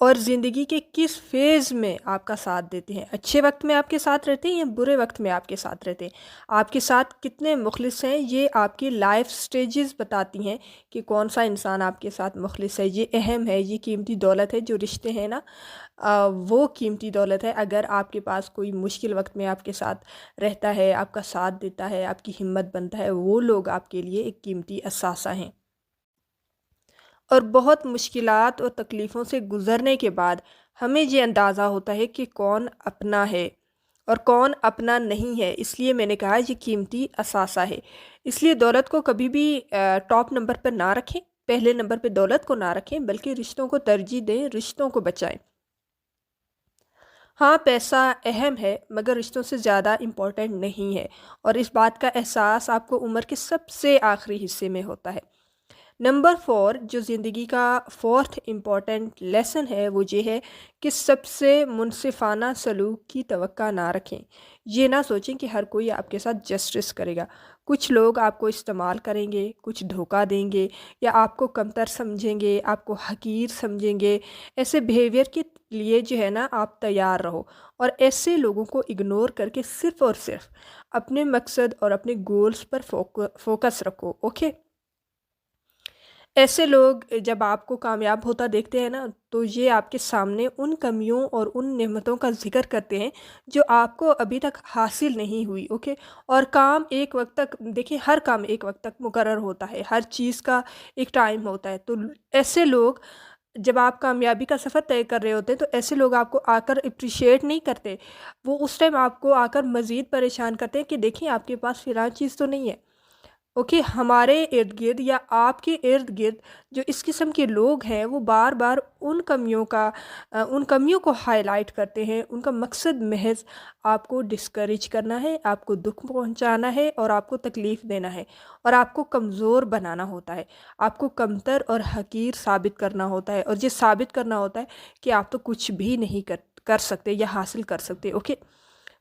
اور زندگی کے کس فیز میں آپ کا ساتھ دیتے ہیں. اچھے وقت میں آپ کے ساتھ رہتے ہیں یا برے وقت میں آپ کے ساتھ رہتے ہیں. آپ کے ساتھ کتنے مخلص ہیں، یہ آپ کی لائف سٹیجز بتاتی ہیں کہ کون سا انسان آپ کے ساتھ مخلص ہے. یہ اہم ہے، یہ قیمتی دولت ہے. جو رشتے ہیں نا، وہ قیمتی دولت ہے. اگر آپ کے پاس کوئی مشکل وقت میں آپ کے ساتھ رہتا ہے، آپ کا ساتھ دیتا ہے، آپ کی ہمت بنتا ہے، وہ لوگ آپ کے لیے ایک قیمتی اثاثہ ہیں. اور بہت مشکلات اور تکلیفوں سے گزرنے کے بعد ہمیں یہ اندازہ ہوتا ہے کہ کون اپنا ہے اور کون اپنا نہیں ہے. اس لیے میں نے کہا یہ قیمتی اثاثہ ہے. اس لیے دولت کو کبھی بھی ٹاپ نمبر پر نہ رکھیں، پہلے نمبر پہ دولت کو نہ رکھیں، بلکہ رشتوں کو ترجیح دیں، رشتوں کو بچائیں. ہاں، پیسہ اہم ہے مگر رشتوں سے زیادہ امپورٹنٹ نہیں ہے، اور اس بات کا احساس آپ کو عمر کے سب سے آخری حصے میں ہوتا ہے. نمبر 4 جو زندگی کا فورتھ امپورٹنٹ لیسن ہے وہ یہ ہے کہ سب سے منصفانہ سلوک کی توقع نہ رکھیں. یہ نہ سوچیں کہ ہر کوئی آپ کے ساتھ جسٹس کرے گا. کچھ لوگ آپ کو استعمال کریں گے، کچھ دھوکہ دیں گے، یا آپ کو کمتر سمجھیں گے، آپ کو حقیر سمجھیں گے. ایسے بیہیویئر کے لیے جو ہے نا، آپ تیار رہو، اور ایسے لوگوں کو اگنور کر کے صرف اور صرف اپنے مقصد اور اپنے گولز پر فوکس رکھو. اوکے. ایسے لوگ جب آپ کو کامیاب ہوتا دیکھتے ہیں نا، تو یہ آپ کے سامنے ان کمیوں اور ان نعمتوں کا ذکر کرتے ہیں جو آپ کو ابھی تک حاصل نہیں ہوئی. اوکے. اور کام ایک وقت تک، دیکھیں، ہر کام ایک وقت تک مقرر ہوتا ہے، ہر چیز کا ایک ٹائم ہوتا ہے. تو ایسے لوگ جب آپ کامیابی کا سفر طے کر رہے ہوتے ہیں، تو ایسے لوگ آپ کو آ کر اپریشیٹ نہیں کرتے. وہ اس ٹائم آپ کو آ کر مزید پریشان کرتے ہیں کہ دیکھیں آپ کے پاس فلاں چیز تو نہیں ہے. اوکے. ہمارے ارد گرد یا آپ کے ارد گرد جو اس قسم کے لوگ ہیں، وہ بار بار ان کمیوں کو ہائی لائٹ کرتے ہیں. ان کا مقصد محض آپ کو ڈسکریج کرنا ہے، آپ کو دکھ پہنچانا ہے، اور آپ کو تکلیف دینا ہے، اور آپ کو کمزور بنانا ہوتا ہے. آپ کو کمتر اور حقیر ثابت کرنا ہوتا ہے، اور یہ ثابت کرنا ہوتا ہے کہ آپ تو کچھ بھی نہیں کر سکتے یا حاصل کر سکتے. Okay.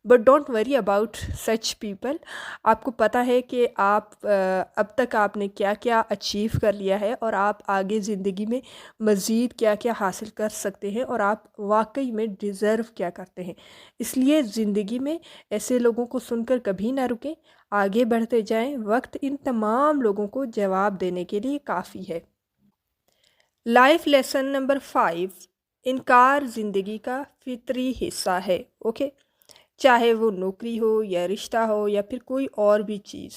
But don't worry about such people. آپ کو پتہ ہے کہ آپ اب تک آپ نے کیا کیا اچیو کر لیا ہے، اور آپ آگے زندگی میں مزید کیا کیا حاصل کر سکتے ہیں، اور آپ واقعی میں ڈیزرو کیا کرتے ہیں. اس لیے زندگی میں ایسے لوگوں کو سن کر کبھی نہ رکیں، آگے بڑھتے جائیں. وقت ان تمام لوگوں کو جواب دینے کے لیے کافی ہے. لائف لیسن نمبر 5: انکار زندگی کا فطری حصہ ہے. اوکے. چاہے وہ نوکری ہو یا رشتہ ہو یا پھر کوئی اور بھی چیز،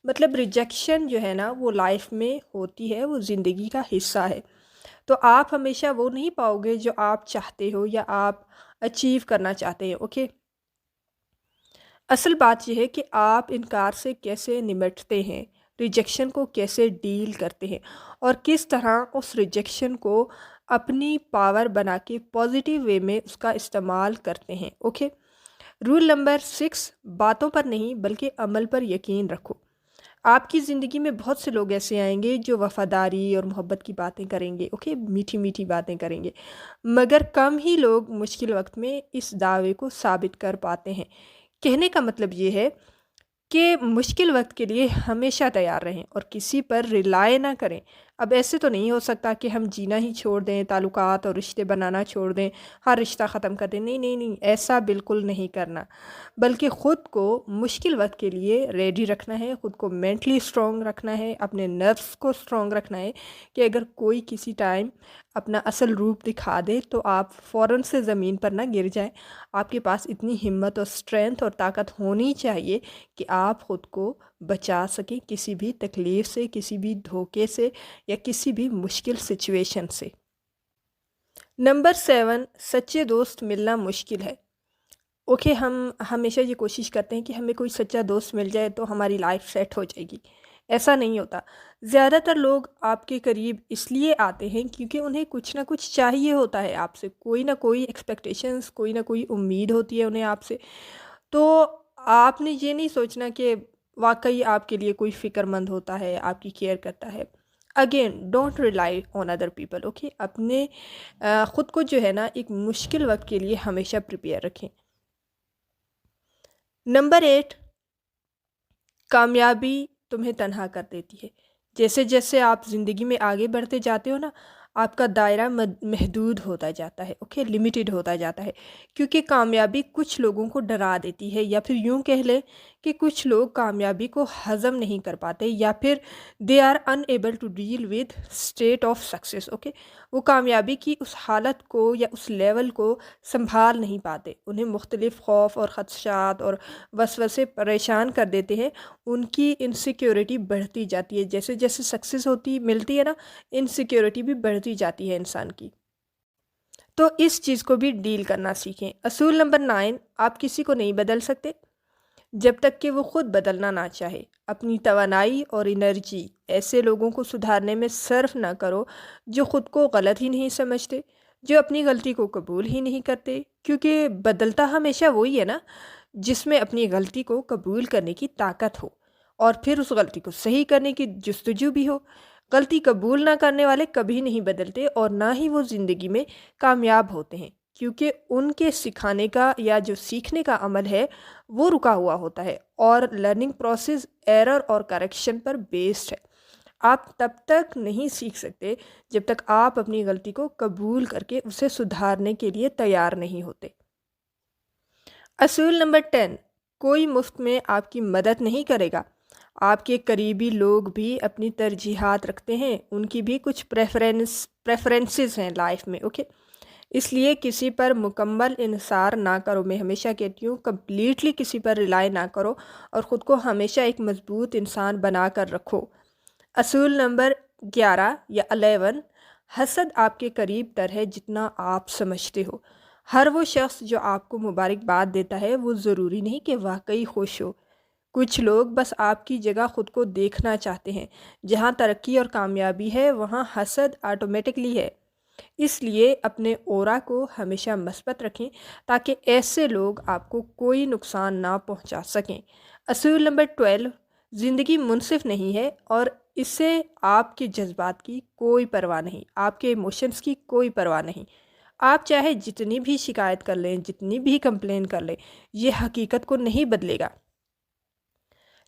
مطلب ریجیکشن جو ہے نا، وہ لائف میں ہوتی ہے، وہ زندگی کا حصہ ہے. تو آپ ہمیشہ وہ نہیں پاؤ گے جو آپ چاہتے ہو یا آپ اچیو کرنا چاہتے ہیں. اوکے. اصل بات یہ ہے کہ آپ انکار سے کیسے نمٹتے ہیں، ریجیکشن کو کیسے ڈیل کرتے ہیں، اور کس طرح اس ریجیکشن کو اپنی پاور بنا کے پازیٹیو وے میں اس کا استعمال کرتے ہیں. اوکے. رول نمبر 6: باتوں پر نہیں بلکہ عمل پر یقین رکھو. آپ کی زندگی میں بہت سے لوگ ایسے آئیں گے جو وفاداری اور محبت کی باتیں کریں گے. اوکے. میٹھی میٹھی باتیں کریں گے، مگر کم ہی لوگ مشکل وقت میں اس دعوے کو ثابت کر پاتے ہیں. کہنے کا مطلب یہ ہے کہ مشکل وقت کے لیے ہمیشہ تیار رہیں اور کسی پر ریلائے نہ کریں. اب ایسے تو نہیں ہو سکتا کہ ہم جینا ہی چھوڑ دیں، تعلقات اور رشتے بنانا چھوڑ دیں، ہر رشتہ ختم کر دیں. نہیں نہیں نہیں، ایسا بالکل نہیں کرنا، بلکہ خود کو مشکل وقت کے لیے ریڈی رکھنا ہے، خود کو مینٹلی اسٹرانگ رکھنا ہے، اپنے نروس کو اسٹرانگ رکھنا ہے کہ اگر کوئی کسی ٹائم اپنا اصل روپ دکھا دے تو آپ فوراً سے زمین پر نہ گر جائیں. آپ کے پاس اتنی ہمت اور اسٹرینتھ اور طاقت ہونی چاہیے کہ آپ خود کو بچا سکیں کسی بھی تکلیف سے، کسی بھی دھوکے سے، یا کسی بھی مشکل سچویشن سے. نمبر 7: سچے دوست ملنا مشکل ہے. اوکے. ہم ہمیشہ یہ کوشش کرتے ہیں کہ ہمیں کوئی سچا دوست مل جائے تو ہماری لائف سیٹ ہو جائے گی. ایسا نہیں ہوتا. زیادہ تر لوگ آپ کے قریب اس لیے آتے ہیں کیونکہ انہیں کچھ نہ کچھ چاہیے ہوتا ہے آپ سے، کوئی نہ کوئی ایکسپیکٹیشنز، کوئی نہ کوئی امید ہوتی ہے انہیں آپ سے. تو آپ نے یہ نہیں سوچنا کہ واقعی آپ کے لیے کوئی فکر مند ہوتا ہے، آپ کی کیئر کرتا ہے. Again don't rely on other people. Okay. اپنے خود کو جو ہے نا ایک مشکل وقت کے لیے ہمیشہ پریپیئر رکھیں. نمبر 8: کامیابی تمہیں تنہا کر دیتی ہے. جیسے جیسے آپ زندگی میں آگے بڑھتے جاتے ہو نا، آپ کا دائرہ محدود ہوتا جاتا ہے، اوکے، لمیٹڈ ہوتا جاتا ہے، کیونکہ کامیابی کچھ لوگوں کو ڈرا دیتی ہے، یا پھر یوں کہہ لیں کہ کچھ لوگ کامیابی کو ہضم نہیں کر پاتے، یا پھر they are unable to deal with state of success, okay, وہ کامیابی کی اس حالت کو یا اس لیول کو سنبھال نہیں پاتے، انہیں مختلف خوف اور خدشات اور وسوسے پریشان کر دیتے ہیں، ان کی انسیکیورٹی بڑھتی جاتی ہے، جیسے جیسے سکسیس ملتی ہے نا، انسیکیورٹی بھی بڑھتی جاتی ہے انسان کی۔ تو اس چیز کو بھی ڈیل کرنا سیکھیں۔ اصول نمبر 9، آپ کسی کو نہیں بدل سکتے جب تک کہ وہ خود بدلنا نہ چاہے۔ اپنی توانائی اور انرجی ایسے لوگوں کو سدھارنے میں صرف نہ کرو جو خود کو غلط ہی نہیں سمجھتے، جو اپنی غلطی کو قبول ہی نہیں کرتے، کیونکہ بدلتا ہمیشہ وہی ہے نا جس میں اپنی غلطی کو قبول کرنے کی طاقت ہو اور پھر اس غلطی کو صحیح کرنے کی جستجو بھی ہو۔ غلطی قبول نہ کرنے والے کبھی نہیں بدلتے اور نہ ہی وہ زندگی میں کامیاب ہوتے ہیں، کیونکہ ان کے سکھانے کا یا جو سیکھنے کا عمل ہے وہ رکا ہوا ہوتا ہے، اور لرننگ پروسیس ایرر اور کریکشن پر بیسڈ ہے۔ آپ تب تک نہیں سیکھ سکتے جب تک آپ اپنی غلطی کو قبول کر کے اسے سدھارنے کے لیے تیار نہیں ہوتے۔ اصول نمبر 10، کوئی مفت میں آپ کی مدد نہیں کرے گا۔ آپ کے قریبی لوگ بھی اپنی ترجیحات رکھتے ہیں، ان کی بھی کچھ پریفرنسز ہیں لائف میں، اوکے، اس لیے کسی پر مکمل انحصار نہ کرو۔ میں ہمیشہ کہتی ہوں کمپلیٹلی کسی پر ریلائی نہ کرو اور خود کو ہمیشہ ایک مضبوط انسان بنا کر رکھو۔ اصول نمبر 11 یا 11، حسد آپ کے قریب تر ہے جتنا آپ سمجھتے ہو۔ ہر وہ شخص جو آپ کو مبارکباد دیتا ہے وہ ضروری نہیں کہ واقعی خوش ہو۔ کچھ لوگ بس آپ کی جگہ خود کو دیکھنا چاہتے ہیں۔ جہاں ترقی اور کامیابی ہے وہاں حسد آٹومیٹکلی ہے، اس لیے اپنے اورا کو ہمیشہ مثبت رکھیں تاکہ ایسے لوگ آپ کو کوئی نقصان نہ پہنچا سکیں۔ اصول نمبر 12، زندگی منصف نہیں ہے اور اس سے آپ کے جذبات کی کوئی پرواہ نہیں، آپ کے ایموشنز کی کوئی پرواہ نہیں۔ آپ چاہے جتنی بھی شکایت کر لیں، جتنی بھی کمپلین کر لیں، یہ حقیقت کو نہیں بدلے گا۔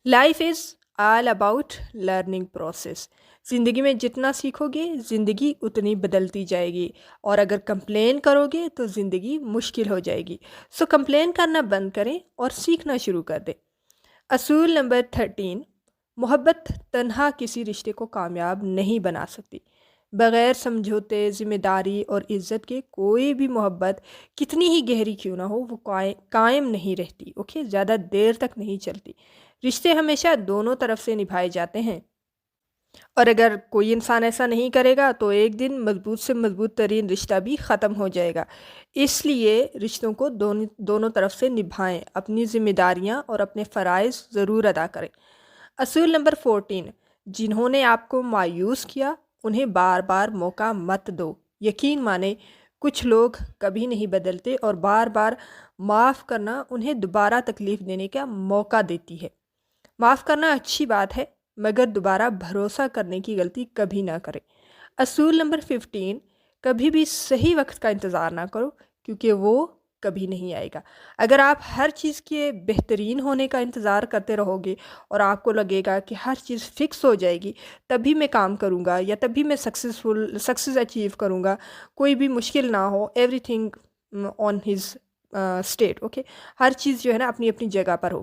Life is all about learning process. زندگی میں جتنا سیکھو گے زندگی اتنی بدلتی جائے گی، اور اگر کمپلین کرو گے تو زندگی مشکل ہو جائے گی۔ سو کمپلین کرنا بند کریں اور سیکھنا شروع کر دیں۔ اصول نمبر 13، محبت تنہا کسی رشتے کو کامیاب نہیں بنا سکتی۔ بغیر سمجھوتے، ذمہ داری اور عزت کے کوئی بھی محبت کتنی ہی گہری کیوں نہ ہو وہ قائم نہیں رہتی، اوکے، زیادہ دیر تک نہیں چلتی۔ رشتے ہمیشہ دونوں طرف سے نبھائے جاتے ہیں، اور اگر کوئی انسان ایسا نہیں کرے گا تو ایک دن مضبوط سے مضبوط ترین رشتہ بھی ختم ہو جائے گا۔ اس لیے رشتوں کو دونوں طرف سے نبھائیں، اپنی ذمہ داریاں اور اپنے فرائض ضرور ادا کریں۔ اصول نمبر 14، جنہوں نے آپ کو مایوس کیا انہیں بار بار موقع مت دو۔ یقین مانیں کچھ لوگ کبھی نہیں بدلتے، اور بار بار معاف کرنا انہیں دوبارہ تکلیف دینے کا موقع دیتی ہے۔ معاف کرنا اچھی بات ہے، مگر دوبارہ بھروسہ کرنے کی غلطی کبھی نہ کریں۔ اصول نمبر 15، کبھی بھی صحیح وقت کا انتظار نہ کرو، کیونکہ وہ کبھی نہیں آئے گا۔ اگر آپ ہر چیز کے بہترین ہونے کا انتظار کرتے رہو گے اور آپ کو لگے گا کہ ہر چیز فکس ہو جائے گی، تبھی میں کام کروں گا یا تبھی میں سکسیس اچیو کروں گا، کوئی بھی مشکل نہ ہو، everything on his state, okay, ہر چیز جو ہے نا اپنی اپنی جگہ پر ہو،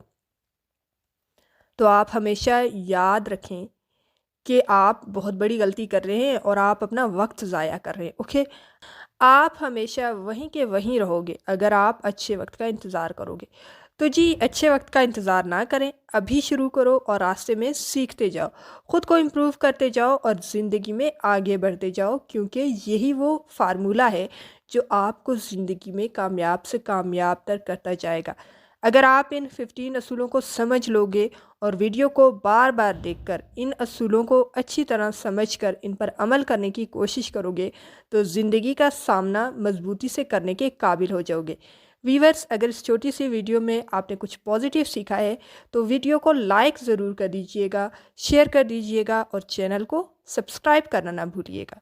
تو آپ ہمیشہ یاد رکھیں کہ آپ بہت بڑی غلطی کر رہے ہیں اور آپ اپنا وقت ضائع کر رہے ہیں، اوکے۔ آپ ہمیشہ وہیں کے وہیں رہو گے اگر آپ اچھے وقت کا انتظار کرو گے۔ تو جی، اچھے وقت کا انتظار نہ کریں، ابھی شروع کرو اور راستے میں سیکھتے جاؤ، خود کو امپروو کرتے جاؤ اور زندگی میں آگے بڑھتے جاؤ، کیونکہ یہی وہ فارمولہ ہے جو آپ کو زندگی میں کامیاب سے کامیاب تر کرتا جائے گا۔ اگر آپ ان 15 اصولوں کو سمجھ لو گے اور ویڈیو کو بار بار دیکھ کر ان اصولوں کو اچھی طرح سمجھ کر ان پر عمل کرنے کی کوشش کرو گے تو زندگی کا سامنا مضبوطی سے کرنے کے قابل ہو جاؤ گے۔ ویورز، اگر اس چھوٹی سی ویڈیو میں آپ نے کچھ پازیٹیو سیکھا ہے تو ویڈیو کو لائک ضرور کر دیجئے گا، شیئر کر دیجئے گا اور چینل کو سبسکرائب کرنا نہ بھولیے گا۔